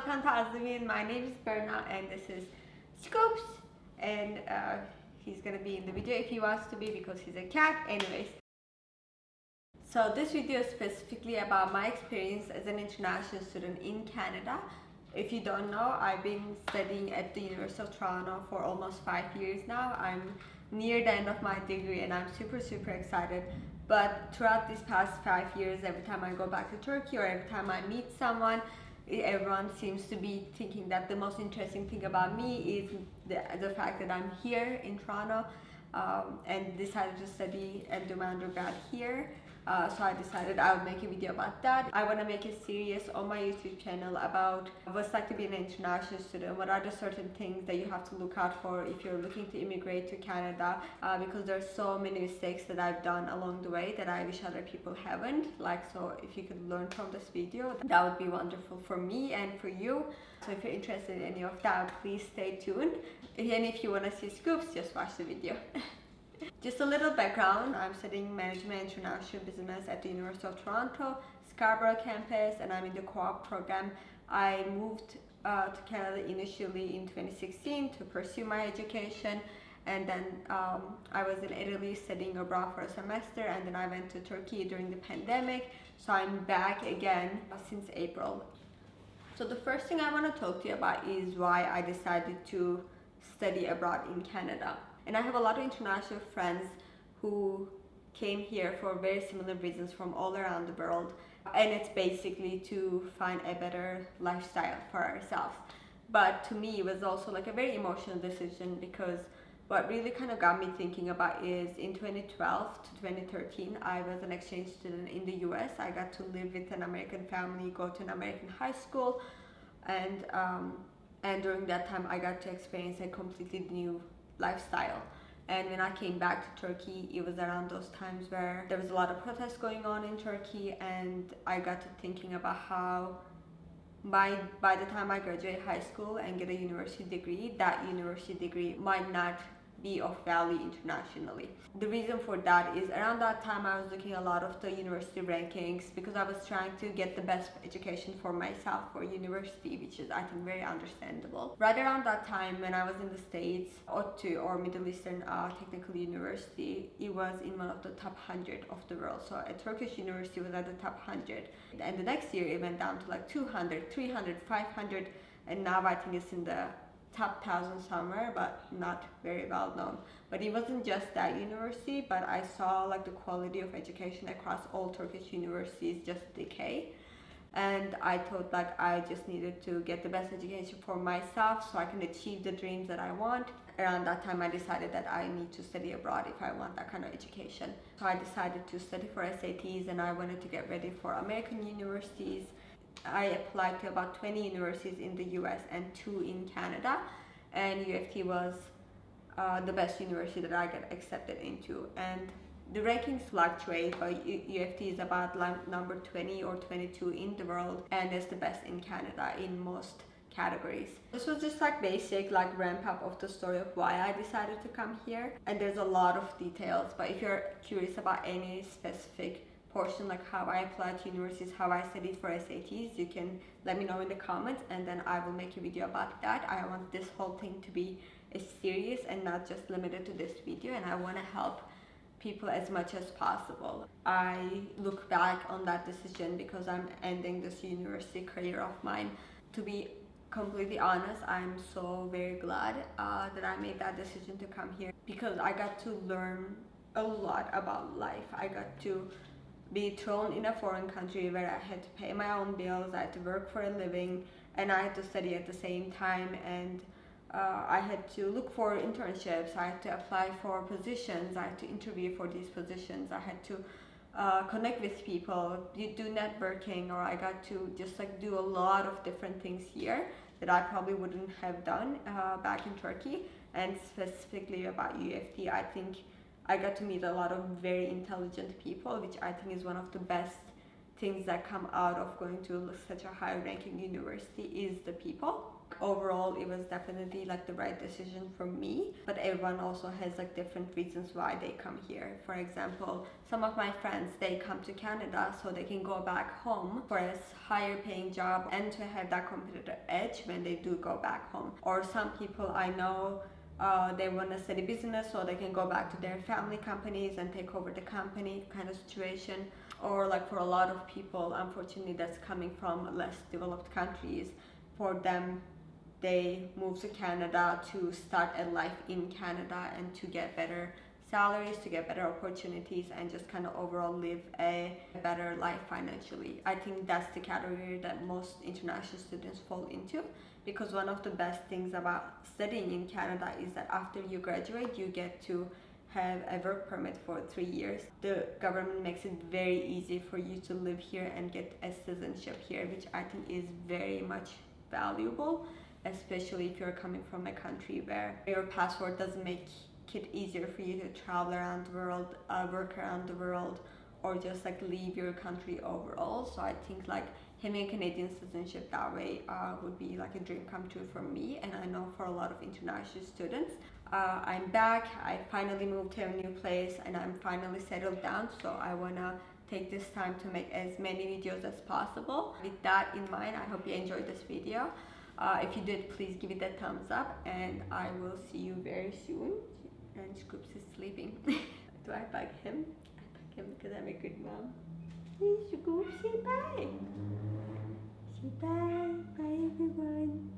welcome to Azmin. My name is Berna and this is Scoops, and he's gonna be in the video if he wants to be because he's a cat. Anyways, so this video is specifically about my experience as an international student in Canada. If you don't know, I've been studying at the University of Toronto for almost 5 years now. I'm near the end of my degree and I'm super excited. But throughout these past 5 years, every time I go back to Turkey or every time I meet someone, everyone seems to be thinking that the most interesting thing about me is the fact that I'm here in Toronto and decided to study and do my undergrad here. So I decided I would make a video about that. I want to make a series on my YouTube channel about what's like to be an international student, what are the certain things that you have to look out for if you're looking to immigrate to Canada, because there's so many mistakes that I've done along the way that I wish other people haven't. So if you could learn from this video, that would be wonderful for me and for you. So if you're interested in any of that, please stay tuned. And if you want to see Scoops, just watch the video. Just a little background, I'm studying Management and International Business at the University of Toronto, Scarborough campus, and I'm in the co-op program. I moved to Canada initially in 2016 to pursue my education, and then I was in Italy studying abroad for a semester, and then I went to Turkey during the pandemic, so I'm back again since April. So the first thing I want to talk to you about is why I decided to study abroad in Canada. And I have a lot of international friends who came here for very similar reasons from all around the world. And it's basically to find a better lifestyle for ourselves. But to me, it was also like a very emotional decision, because what really kind of got me thinking about is in 2012 to 2013, I was an exchange student in the US. I got to live with an American family, go to an American high school, and during that time I got to experience a completely new lifestyle. And when I came back to Turkey, it was around those times where there was a lot of protests going on in Turkey, and I got to thinking about how by the time I graduate high school and get a university degree, that university degree might not be of value internationally. The reason for that is around that time I was looking at a lot of the university rankings, because I was trying to get the best education for myself for university, which is I think very understandable. Right around that time when I was in the States, ODTÜ, or Middle Eastern Technical University, it was in one of the top 100 of the world. So a Turkish university was at the top 100, and the next year it went down to like 200, 300, 500, and now I think it's in the top 1,000 somewhere, but not very well known. But it wasn't just that university, but I saw like the quality of education across all Turkish universities just decay. And I thought like I just needed to get the best education for myself so I can achieve the dreams that I want. Around that time I decided that I need to study abroad if I want that kind of education. So I decided to study for SATs, and I wanted to get ready for American universities. I applied to about 20 universities in the US and 2 in Canada, and U of T was the best university that I got accepted into. And the rankings fluctuate, but U of T is about number 20 or 22 in the world, and it's the best in Canada in most categories. This was just like basic like ramp up of the story of why I decided to come here, and there's a lot of details, but if you're curious about any specific portion, like how I applied to universities, how I studied for SATs, you can let me know in the comments, and then I will make a video about that. I want this whole thing to be a series and not just limited to this video, and I want to help people as much as possible. I look back on that decision because I'm ending this university career of mine. To be completely honest, I'm so very glad that I made that decision to come here, because I got to learn a lot about life. I got to be thrown in a foreign country where I had to pay my own bills, I had to work for a living, and I had to study at the same time, and I had to look for internships, I had to apply for positions, I had to interview for these positions, I had to connect with people, do networking, or I got to just like do a lot of different things here that I probably wouldn't have done back in Turkey. And specifically about U of T, I think I got to meet a lot of very intelligent people, which I think is one of the best things that come out of going to such a high ranking university is the people. Overall, it was definitely like the right decision for me, but everyone also has like different reasons why they come here. For example, some of my friends, they come to Canada so they can go back home for a higher paying job and to have that competitive edge when they do go back home. Or some people I know, they want to study business so they can go back to their family companies and take over the company kind of situation. Or like for a lot of people, unfortunately, that's coming from less developed countries, for them, they move to Canada to start a life in Canada and to get better salaries, to get better opportunities, and just kind of overall live a better life financially. I think that's the category that most international students fall into, because one of the best things about studying in Canada is that after you graduate, you get to have a work permit for 3 years. The government makes it very easy for you to live here and get a citizenship here, which I think is very much valuable, especially if you're coming from a country where your passport doesn't make it easier for you to travel around the world, work around the world, or just like leave your country overall. So I think like having a Canadian citizenship that way would be like a dream come true for me, and I know for a lot of international students. I'm back, I finally moved to a new place, and I'm finally settled down, so I wanna take this time to make as many videos as possible. With that in mind, I hope you enjoyed this video. If you did, please give it a thumbs up, and I will see you very soon. And Scoops is sleeping. Do I bug him? I bug him because I'm a good mom. Hey Scoops, say bye. Say bye. Bye everyone.